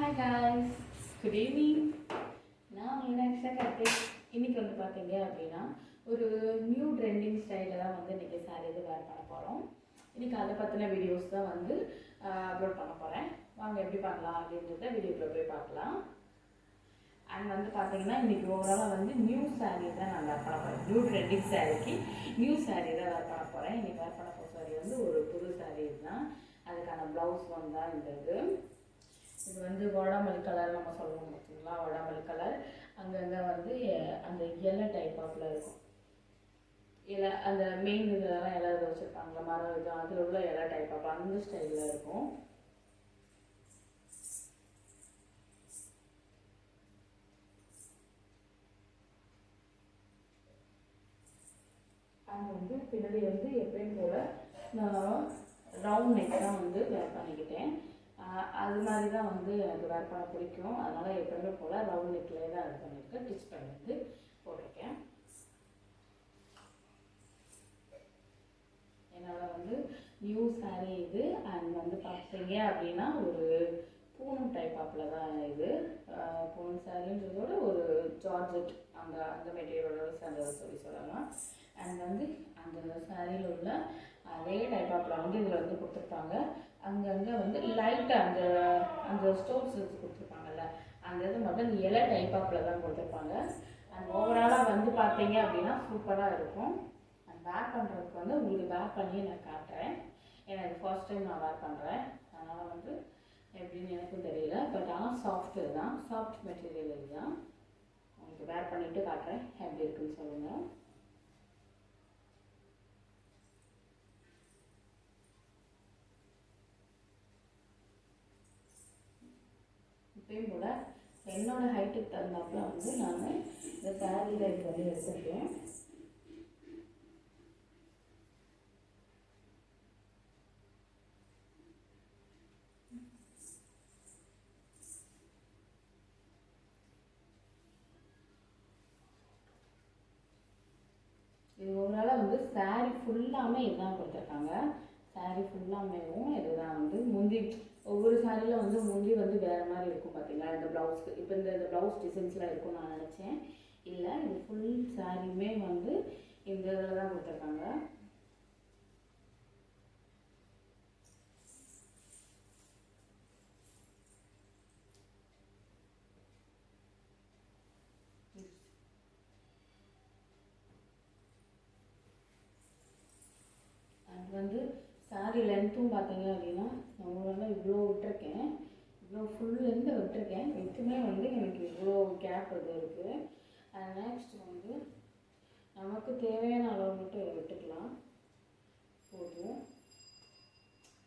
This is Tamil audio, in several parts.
Hi guys, good evening. நான் மீனாட்சி கார்த்திக். இன்றைக்கி வந்து பார்த்தீங்க அப்படின்னா ஒரு நியூ ட்ரெண்டிங் ஸ்டைலில் தான் வந்து இன்றைக்கி சாரீ இது வேர் பண்ண போகிறோம். இன்றைக்கி அதை பற்றின வீடியோஸ் தான் வந்து அப்லோட் பண்ண போகிறேன். வாங்க எப்படி பண்ணலாம் அப்படின்றத வீடியோக்குள்ளே போய் பார்க்கலாம். அண்ட் வந்து பார்த்தீங்கன்னா இன்றைக்கி ஓவராலாக வந்து நியூ சாரீ தான் நான் வேர் பண்ண போகிறேன். நியூ ட்ரெண்டிங் சாரீக்கு நியூ சாரீ தான் வேர் பண்ண போகிறேன். இன்றைக்கி வேர் பண்ண போகிற சாரீ வந்து ஒரு புது சாரீ தான். அதுக்கான ப்ளவுஸ் வந்து தான் இந்த இது வந்து வடாமல் கலர் நம்ம சொல்லுவோம் பார்த்தீங்களா, வடாமல் கலர். அங்கங்கே வந்து அந்த இலை டைப் ஆஃபில் இருக்கும். இலை அந்த மெயின் இதெல்லாம் இலை இது வச்சுருப்பாங்களா, மரம் இது, அதில் உள்ள இலை டைப் ஆஃப் அந்த ஸ்டைலில் இருக்கும். அங்கே வந்து பின்னாடி வந்து எப்பயும் போல் நான் ரவுண்ட் நெக் தான் வந்து வேர் பண்ணிக்கிட்டேன். அது மாதிரி தான் வந்து எனக்கு வேர் பண்ண பிடிக்கும். அதனால் எப்பவுமே போல் ரவுண்ட் நெக்லேயே தான் இது பண்ணியிருக்கேன். டிச் பண்ணி வந்து போட்டிருக்கேன். என்னால் வந்து நியூ சாரீ இது. அண்ட் வந்து பார்த்தீங்க அப்படின்னா ஒரு பூனம் டைப் ஆப்பில் தான் இது. பூனம் சாரின்றதோட ஒரு ஜார்ஜெட் அந்த அந்த மெட்டீரியலோட சேர்ந்தது சொல்லலாம். அண்ட் வந்து அந்த சாரியில் உள்ள அதே டைப் ஆப்பில் வந்து இதில் வந்து கொடுத்துருப்பாங்க. அங்கங்கே வந்து லைட்டாக அந்த அந்த ஸ்டோன்ஸ் வச்சு கொடுத்துருப்பாங்கல்ல, அந்த இது மட்டும் இலை டைப் ஆப்பில் தான் கொடுத்துருப்பாங்க. அண்ட் ஓவராலாக வந்து பார்த்தீங்க அப்படின்னா சூப்பராக இருக்கும். அண்ட் வேர் பண்ணுறதுக்கு வந்து உங்களுக்கு வேர் பண்ணி நான் காட்டுறேன். ஏன்னா இது ஃபர்ஸ்ட் டைம் நான் வேர் பண்ணுறேன். அதனால் வந்து எப்படின்னு எனக்கும் தெரியல. பட் ஆனால் சாஃப்ட்டு தான், சாஃப்ட் மெட்டீரியல் இதுதான். உங்களுக்கு வேர் பண்ணிவிட்டு காட்டுறேன் எப்படி இருக்குன்னு சொல்லுங்கள். இப்பயும் கூட என்னோட ஹைட்டுக்கு தகுந்தாப்புல வந்து நான் இந்த சாரீ டைப் வந்து எடுத்துருக்கேன். இது ஓவராலாக வந்து சாரீ ஃபுல்லாமே இதுதான் கொடுத்துருக்காங்க. சாரீ ஃபுல்லாமேவும் இதுதான் வந்து முந்தி ஒவ்வொரு சாரியில் வந்து முந்தி வந்து வேறு மாதிரி இருக்கும் பார்த்தீங்களா. இந்த ப்ளவுஸ்க்கு இப்போ இந்த ப்ளவுஸ் டிசைன்ஸ்லாம் இருக்கும் நான் நினச்சேன். இல்லை, இது ஃபுல் சாரியுமே வந்து இந்த இதில் தான் கொடுத்துருக்காங்க. அது வந்து சாரீ லென்த்தும் பார்த்தீங்க அப்படின்னா நான் ஓரளவு இவ்வளோ விட்டுருக்கேன். இவ்வளோ ஃபுல் லென்த்து விட்டுருக்கேன். இதுக்குமே வந்து எனக்கு இவ்வளோ கேப் இது இருக்குது. அது நெக்ஸ்ட் வந்து நமக்கு தேவையான அளவு மட்டும் இதை விட்டுக்கலாம். போதும்,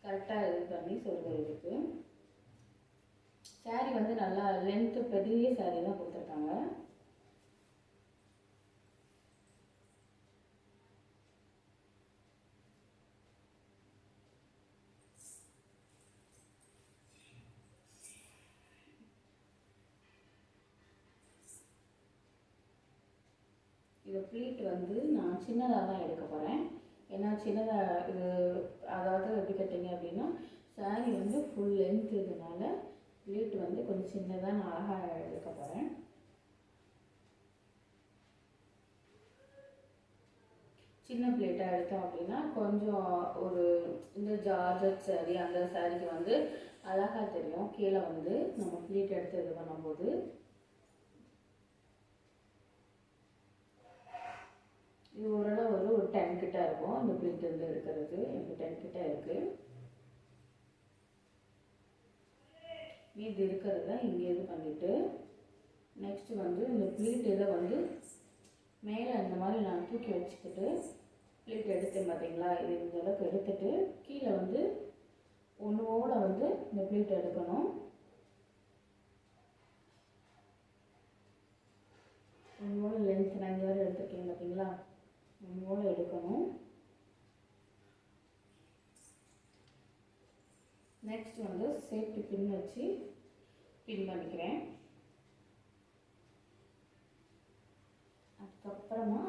கரெக்டாக இது பண்ணி சொல்கிறதுக்கு. சாரீ வந்து நல்லா லென்த்து பெரிய சாரீ தான் கொடுத்துருக்காங்க. இது ப்ளீட் வந்து நான் சின்னதாக தான் எடுக்க போகிறேன். ஏன்னா சின்னதாக இது அதாவது எப்படி கட்டிங்க அப்படின்னா சாரீ வந்து ஃபுல் லென்த் இதனால ப்ளீட் வந்து கொஞ்சம் சின்னதாக நான் அழகாக எடுக்க போகிறேன். சின்ன ப்ளேட்டாக எடுத்தோம் அப்படின்னா கொஞ்சம் ஒரு இந்த ஜார்ஜட் சாரீ அந்த சாரீக்கு வந்து அழகாக தெரியும். கீழே வந்து நம்ம ப்ளீட் எடுத்து இது பண்ணும்போது இது ஓரளவு ஒரு 10 கிட்ட இருக்கும். இந்த ப்ளீட் வந்து இருக்கிறது எனக்கு 10 கிட்ட இருக்குது. மீது இருக்கிறத இங்கே இது பண்ணிவிட்டு நெக்ஸ்ட்டு வந்து இந்த ப்ளீட் இதை வந்து மேலே இந்த மாதிரி நான் தூக்கி வச்சுக்கிட்டு ப்ளீட் எடுத்தேன் பார்த்தீங்களா, இது இந்த அளவுக்கு எடுத்துகிட்டு கீழே வந்து ஒன்றோட வந்து இந்த ப்ளீட் எடுக்கணும். ஒன்றோட லென்த் நான் இங்கே வரை எடுத்துருக்கேன் பார்த்தீங்களா, ஒன்றோட எடுக்கணும். நெக்ஸ்ட் வந்து சேஃப்டி பின் வச்சு பின் பண்ணிக்கிறேன். அதுக்கப்புறமா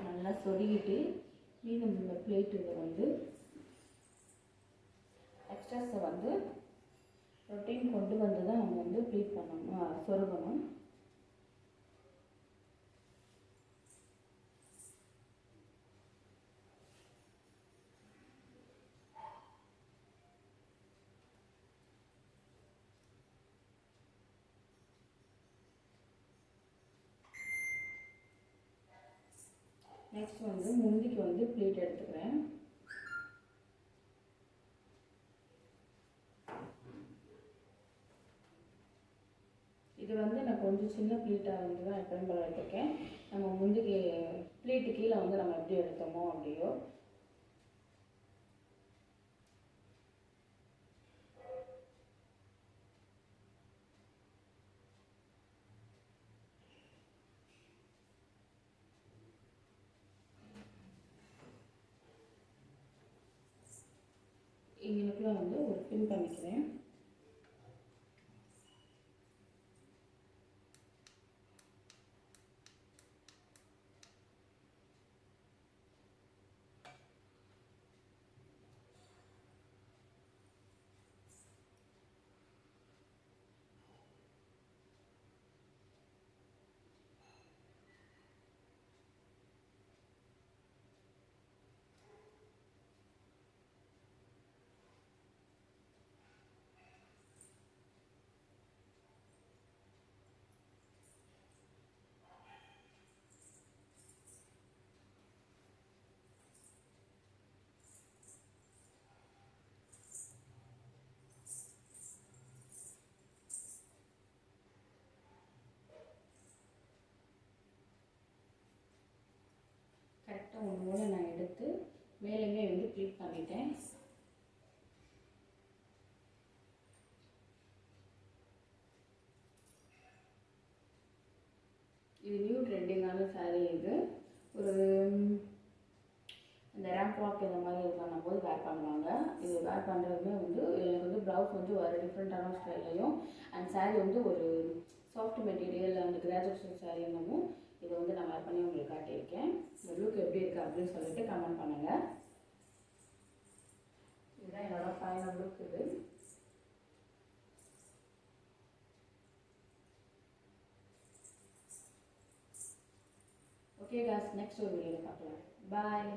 நல்லா சொருகிட்டு மீண்டும் இந்த பிளேட் இதை வந்து எக்ஸ்ட்ராஸை வந்து ரொட்டீன் கொண்டு வந்து தான் நம்ம வந்து ப்ளீட் பண்ணணும், சொருகணும். நெக்ஸ்ட் வந்து முந்திக்கு வந்து ப்ளீட் எடுத்துக்கிறேன். இது வந்து நான் கொஞ்சம் சின்ன ப்ளீட்டாக வந்து தான் எப்பயும் போல எடுத்துருக்கேன். நம்ம முந்திக்கு ப்ளீட்டு கீழே வந்து நம்ம எப்படி எடுத்தோமோ அப்படியோ. இங்கனுக்குள்ள வந்து ஒரு பின் பண்ணிக்கிறேன். கரெக்டாக ஒன்று போல் நான் எடுத்து மேலேயுமே வந்து ப்ளீட் பண்ணிட்டேன். இது நியூ ட்ரெண்டிங்கான சாரீ. இது ஒரு இந்த ரேம்ப் வாக் இந்த மாதிரி இது பண்ணும்போது வேர் பண்ணுவாங்க. இது வேர் பண்ணுறதுமே வந்து எனக்கு வந்து ப்ளவுஸ் வந்து ஒரு டிஃப்ரெண்ட்டான ஸ்டைல்லையும் அண்ட் சாரீ வந்து ஒரு soft material and graduation sari என்னமும் இதை வந்து நான் வேர் பண்ணி உங்களுக்கு காட்டியிருக்கேன். இந்த லுக் எப்படி இருக்குது அப்படின்னு சொல்லிட்டு கமெண்ட் பண்ணுங்கள். இதுதான் என்னோடய ஃபைனல் லுக். இது ஓகே காய்ஸ், நெக்ஸ்ட் ஒரு வீடியோவில் பார்க்கலாம். பாய்.